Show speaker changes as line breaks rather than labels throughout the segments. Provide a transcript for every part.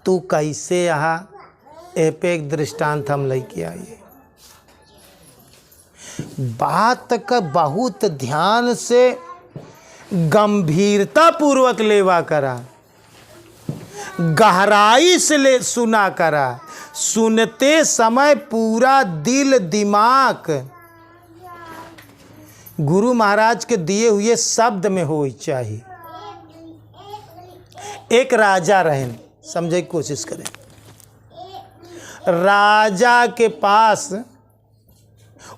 तू कैसे यहाँ ए पे एक दृष्टांत हम लेके आइए। बात का बहुत ध्यान से गंभीरता पूर्वक लेवा करा, गहराई से ले सुना करा। सुनते समय पूरा दिल दिमाग गुरु महाराज के दिए हुए शब्द में होनी चाहिए। एक राजा रहे, समझे की कोशिश करें। राजा के पास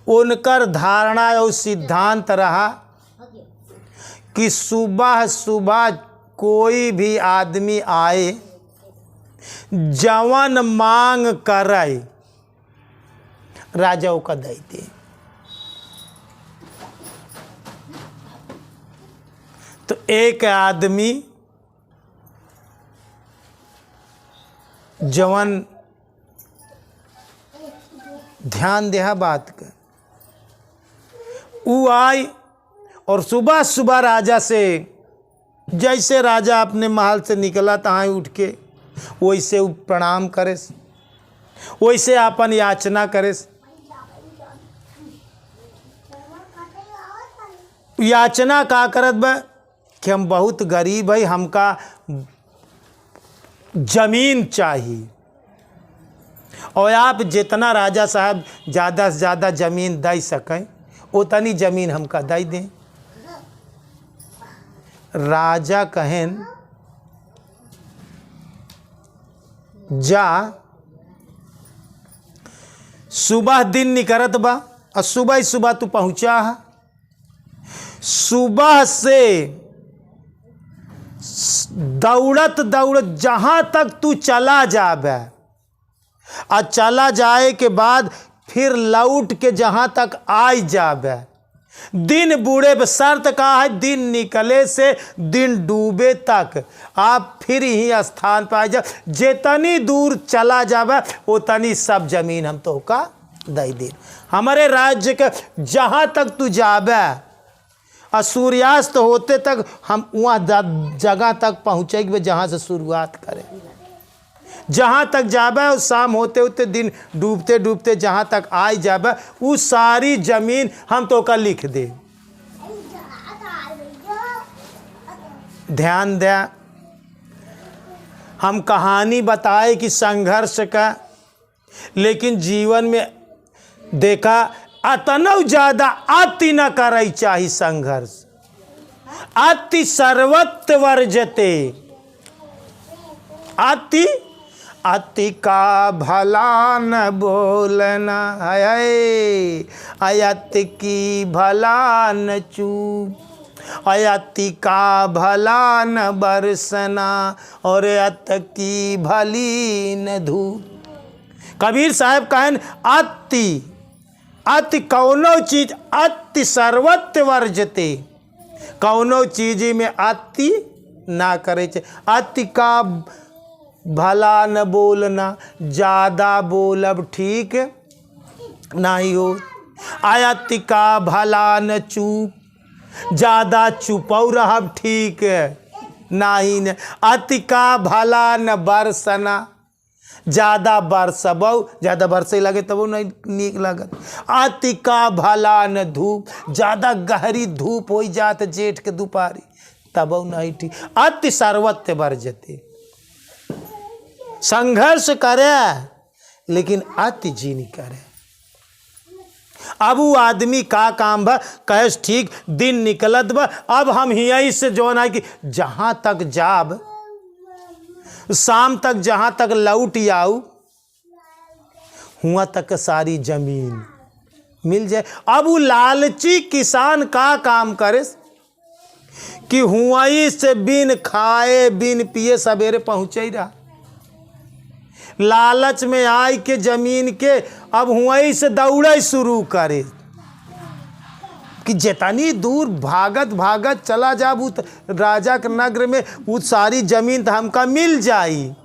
उनकर धारणा और सिद्धांत रहा कि सुबह सुबह कोई भी आदमी आए, जवन मांग करे राजा को देते। तो एक आदमी जवन ध्यान दे बात का, वो आई और सुबह सुबह राजा से, जैसे राजा अपने महल से निकला तहाँ उठ के वैसे प्रणाम करे, वैसे अपन याचना करे। याचना का करत बा कि हम बहुत गरीब है, हमका जमीन चाहिए और आप जितना राजा साहब ज़्यादा से ज़्यादा ज़मीन दे सकें उतनी ज़मीन हमका दे दें। राजा कहें जा, सुबह दिन निकलत बा और सुबह ही सुबह तू पहुँचा है। सुबह से दौड़त दौड़त जहाँ तक तू चला जाबे और चला जाए के बाद फिर लौट के जहाँ तक आई जाबे, दिन बूढ़े पे शर्त का है दिन निकले से दिन डूबे तक आप फिर ही स्थान पर आ जा। जितनी दूर चला जाबे उतनी सब जमीन हम तो का दे दे। हमारे राज्य के जहाँ तक तू जाबे और सूर्यास्त होते तक हम वहाँ जगह तक पहुँचेंगे जहाँ से शुरुआत करें। जहाँ तक जाबे और शाम होते होते दिन डूबते डूबते जहाँ तक आई जाबे वो सारी जमीन हम तो का लिख दे। ध्यान दे, हम कहानी बताए कि संघर्ष का, लेकिन जीवन में देखा अतनव ज़्यादा अति न करे चाहिए संघर्ष। अति सर्वत्र वर्जते, अति का भला न बोलना है, अति की भला न चूप, अति का भला न बरसना और अति की भली न धूप। कबीर साहब कहन अति कौनो चीज अति सर्वत्र वर्जते, कौनो चीज में अति ना करे। अति का भला न बोलना, ज़्यादा बोलब ठीक नहीं हो। अति का भला न चूप, ज़्यादा चुपौ रहब ठीक नहीं न। अति का भला न बरसना, ज़्यादा बरसबौ, ज़्यादा बरसे लगे तब नहीं नीक लगत। अति का भला न धूप, ज़्यादा गहरी धूप हो जात जेठ के दोपहरी तब नहीं ठीक। अति सर्वत्र वर्जते, संघर्ष करे लेकिन अति जी नहीं करे। अब वो आदमी का काम बा, कहेस ठीक दिन निकलत बा, अब हम यहीं से जो है कि जहाँ तक जाब शाम तक जहाँ तक लौट आऊ हुआ तक सारी जमीन मिल जाए। अब वो लालची किसान का काम करे कि हुआ से बिन खाए बिन पिए सवेरे पहुँचे रहा, लालच में आए के जमीन के अब हुआ से दौड़े शुरू करे कि जितनी दूर भागत भागत चला जाब उत राजा के नगर में वो सारी जमीन तो हमका मिल जाई।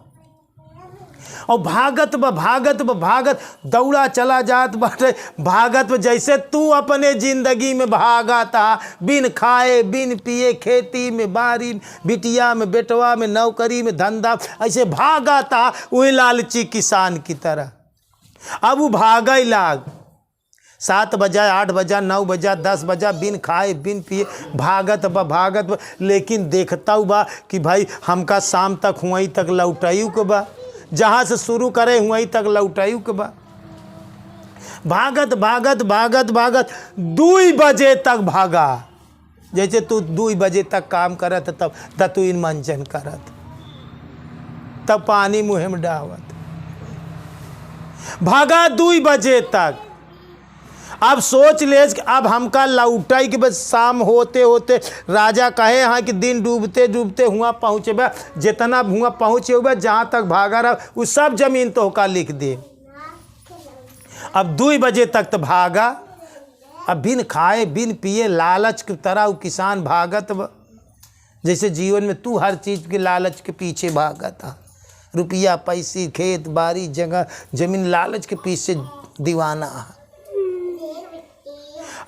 और भागत भागत दौड़ा चला जात बाटे। भागत जैसे तू अपने जिंदगी में भागा था, बिन खाए बिन पिए, खेती में बारी, बिटिया में बेटवा में, नौकरी में धंधा, ऐसे भागा था वही लालची किसान की तरह। अब वो भागा ही लाग, 7 बजा 8 बजा 9 बजा 10 बजा, बिन खाए बिन पिए भागत बा। लेकिन देखता हूँ बा कि भाई हमका शाम तक हुई तक लौटायू के बा, जहाँ से शुरू करे हुई तक लौटायू के बा। भागत 2 बजे तक भागा। जैसे तू 2 बजे तक काम करत तब तू इन मंचन करत, तब पानी मुँह में डावत। भागा 2 बजे तक। अब सोच ले कि अब हमका लौटाई के बस शाम होते होते राजा कहे हाँ कि दिन डूबते डूबते हुआ पहुँचे बा, जितना हुआ पहुँचे हुआ जहाँ तक भागा रहा वो सब जमीन तो होका लिख दे। अब 2 बजे तक तो भागा, अब बिन खाए बिन पिए लालच की तरह वो किसान भागत बा। जैसे जीवन में तू हर चीज़ के लालच के पीछे भागत था, रुपया पैसे खेत बाड़ी जगह जमीन लालच के पीछे दीवाना है।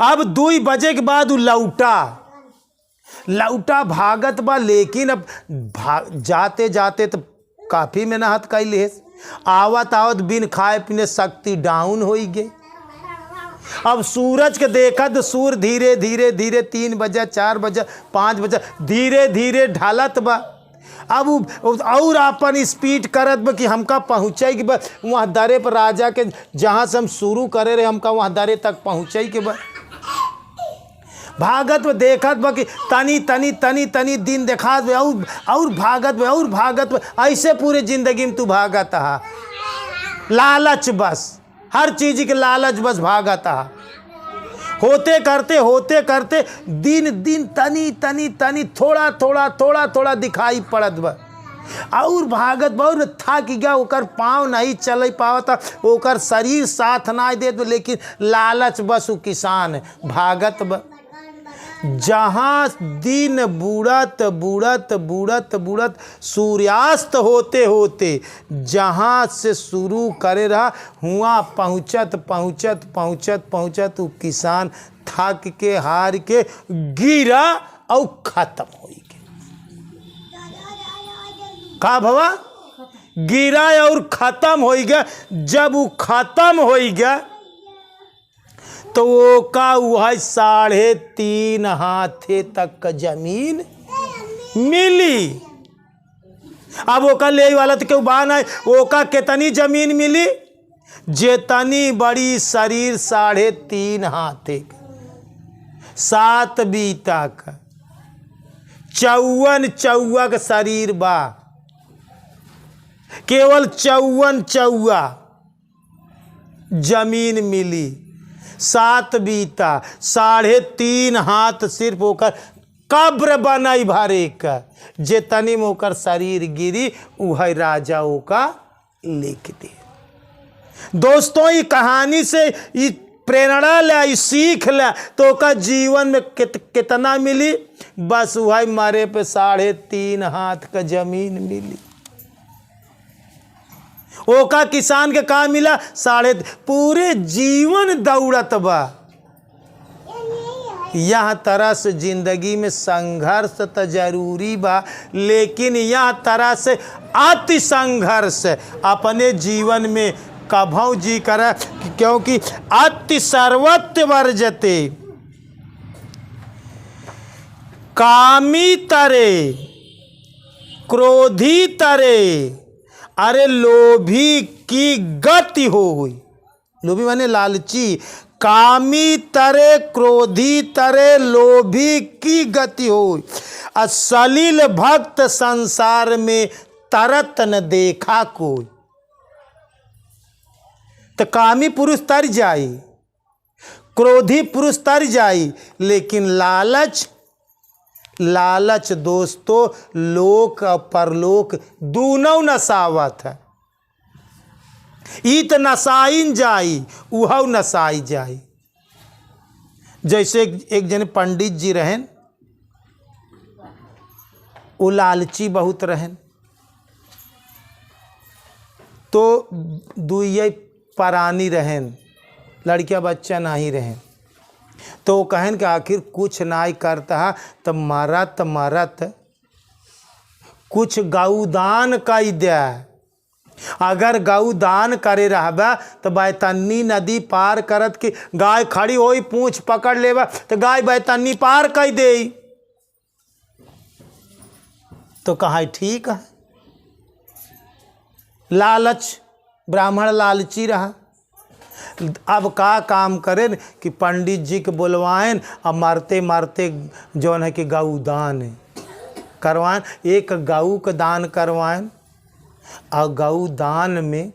अब 2 बजे के बाद वो लौटा भागत बा। लेकिन अब जाते जाते तो काफ़ी मेहनत कैले, आवत बिन खाए पीने शक्ति डाउन हो गई। अब सूरज के देखा तो सूर्य धीरे धीरे 3 बजा 4 बजा 5 बजा धीरे धीरे ढलत बा। अब और अपन स्पीड करत बा कि हमका पहुँचे के बा वहाँ दरे पर, राजा के जहाँ से हम शुरू करे रहे हमका वहाँ दरे तक पहुँचे के बा। भागत में देखत बा कि तनी दिन देखा और भागत में ऐसे पूरे जिंदगी में तू भागत हा। लालच बस, हर चीज़ के लालच बस भागत हा। होते करते दिन तनी थोड़ा दिखाई पड़त बा। और भागत बहुत थक गया, ओकर पाँव नहीं चल पावता, ओकर शरीर साथ ना देत, लेकिन लालच बस वो किसान भागत बा। जहाँ दिन बूढ़त सूर्यास्त होते जहाँ से शुरू करे रहा हुआ पहुँचत वो किसान थक के हार के गिरा और खत्म हो गया। का भवा गिरा और खत्म हो गया। जब वो खत्म हो गया तो वो का वह 3.5 हाथे तक का जमीन मिली। अब वो का ले वाला तो क्यों बान है, वो का कितनी जमीन मिली, जितनी बड़ी शरीर 3.5 हाथे का, 7 बीता का 54 का शरीर बा, केवल 54 जमीन मिली। 7 बीता 3.5 हाथ सिर्फ होकर कब्र बनाई भरे का, जितनी में होकर शरीर गिरी वह राजाओं का लिख दे। दोस्तों ये कहानी से ये प्रेरणा ले, सीख ले तो का जीवन में कितना मिली, बस वही मारे पे 3.5 हाथ का जमीन मिली। ओका किसान के का मिला, पूरे जीवन दौड़त बा। यह तरह से जिंदगी में संघर्ष तो जरूरी बा, लेकिन यह तरह से अति संघर्ष अपने जीवन में कभौ जी करे, क्योंकि अति सर्वत्र वर्जते। कामी तरे क्रोधी तरे, अरे लोभी की गति हो हुई। लोभी माने लालची। कामी तरे क्रोधी तरे लोभी की गति हो। असलील भक्त संसार में तरत न देखा कोई। तो कामी पुरुष तर जाई, क्रोधी पुरुष तर जाई, लेकिन लालच दोस्तों लोक और परलोक दोनों नसावत है। इत नसाइन जाई उह नसाई जाई। जैसे एक जन पंडित जी रहन, वो लालची बहुत रहन, तो दुई परानी रहें, लड़किया बच्चा नहीं रहें। तो वो कहन कि आखिर कुछ नहीं करता तो मरत कुछ गौदान कर दे। अगर गौदान करे रहबा तो बैतन्नी नदी पार करत कि गाय खड़ी होई पूंछ पकड़ लेबा तो गाय बैतन्नी पार कर दे। तो कहा ठीक है। लालच, ब्राह्मण लालची रहा। अब का काम करें कि पंडित जी के बुलवाएं और मारते मारते जौन है कि गौदान करवाएं, एक गऊ का दान करवाएं। और गऊ दान में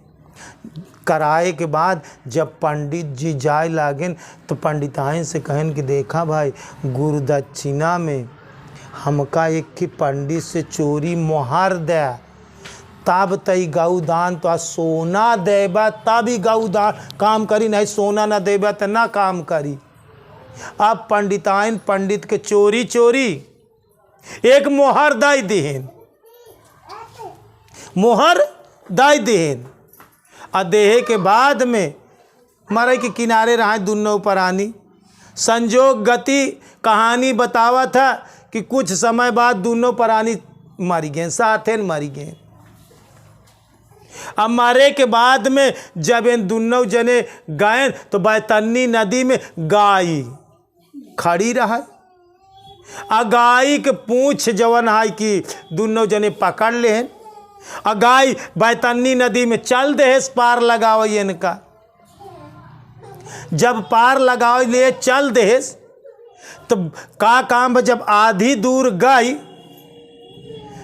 कराए के बाद जब पंडित जी जाए लागें तो पंडिताइन से कहन कि देखा भाई, गुरुदक्षिणा में हमका एक की पंडित से चोरी मोहर दे, तब तई गौदान तो सोना देबा तब ही गौदान काम करी, नहीं सोना ना देबा तो ना काम करी। अब पंडिताइन पंडित के चोरी एक मोहर दाई देहन, मोहर दाई देहन। आ देहे के बाद में मरे के किनारे रहा दोनों परानी। संजोग गति कहानी बतावा था कि कुछ समय बाद दोनों परानी मरी गए, साथ मरी गए। अब मरे के बाद में जब इन दोनों जने गए तो बैतन्नी नदी में गाय खड़ी रहा। आ गाय के पूंछ जवन है कि दोनों जने पकड़ ले। आ गाय बैतन्नी नदी में चल दे पार लगाओ इनका। जब पार लगाओ ले चल दे तो का काम, जब आधी दूर गई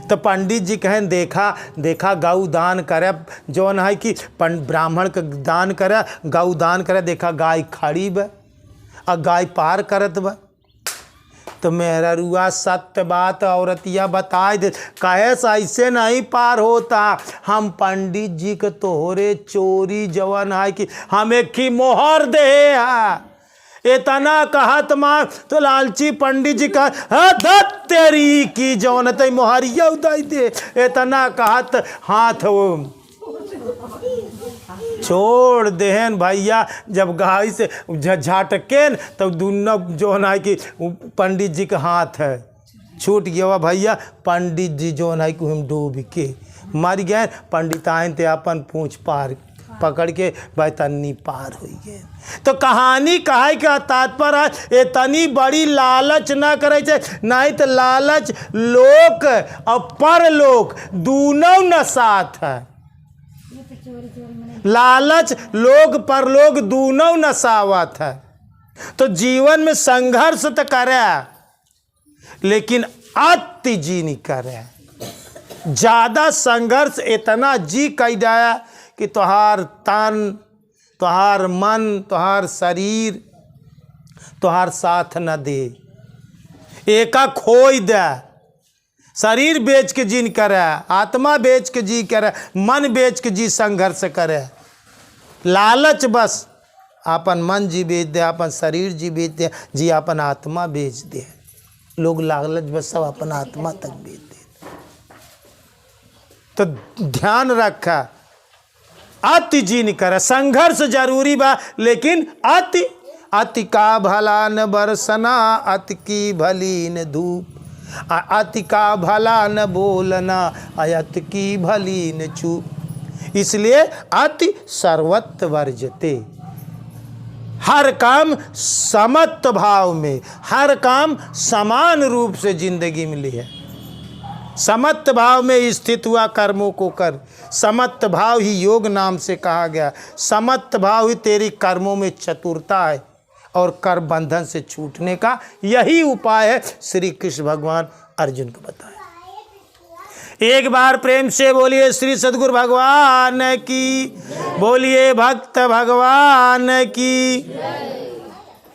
तो पंडित जी कहें देखा गौ दान करे, जौन है कि ब्राह्मण का दान करे, गौ दान करे। देखा गाय खड़ी बा और गाय पार करत बा। तो मेरा रुआ सत्य बात औरतिया बताए दे, कहे ऐसे नहीं पार होता। हम पंडित जी के तोहरे चोरी जवन है कि हम एक की मोहर दे है। इतना कहत मां तो लालची पंडित जी का तेरी की जौन तई मोहरिया उदाई दे। इतना कहत हाथ वो छोड़ देहन भैया। जब गाय से झटकेन तब दोनों जो है कि पंडित जी का हाथ है छूट गया भैया। पंडित जी जो है कि हम डूब के मर गए। पंडिताइन ते अपन पूंछ पार पकड़ के बैतन्नी पार हो गए। तो कहानी कहे का तात्पर्य है, इतनी बड़ी लालच ना करे, नहीं तो लालच लोक और परलोक दोनों न साथ है। लालच लोग परलोक दोनों न सावत है। तो जीवन में संघर्ष तो करे लेकिन अति जी नहीं करे। ज्यादा संघर्ष इतना जी कह जाया कि तुहार तन, तुहार मन, तुहार शरीर तुहार साथ न दे। एका खोई दे, शरीर बेच के जी करे, आत्मा बेच के जी करे, मन बेच के जी संघर्ष करे। लालच बस अपन मन जी बेच दे, अपन शरीर जी बेच दे, जी अपन आत्मा बेच दे। लोग लालच बस सब अपन आत्मा तक बेच दे। तो ध्यान रखा, अति जी नहीं करे। संघर्ष जरूरी बा लेकिन अति का भला न बरसना, अति की भली न धूप। अति का भला न बोलना, अति की भली न चूप। इसलिए अति सर्वत्र वर्जते। हर काम समत्व भाव में, हर काम समान रूप से जिंदगी में लिए। समत्व भाव में स्थित हुआ कर्मों को कर। समत्व भाव ही योग नाम से कहा गया। समत्व भाव ही तेरी कर्मों में चतुरता है और कर बंधन से छूटने का यही उपाय है। श्री कृष्ण भगवान अर्जुन को बताया। एक बार प्रेम से बोलिए श्री सद्गुरु भगवान की, बोलिए भक्त भगवान की।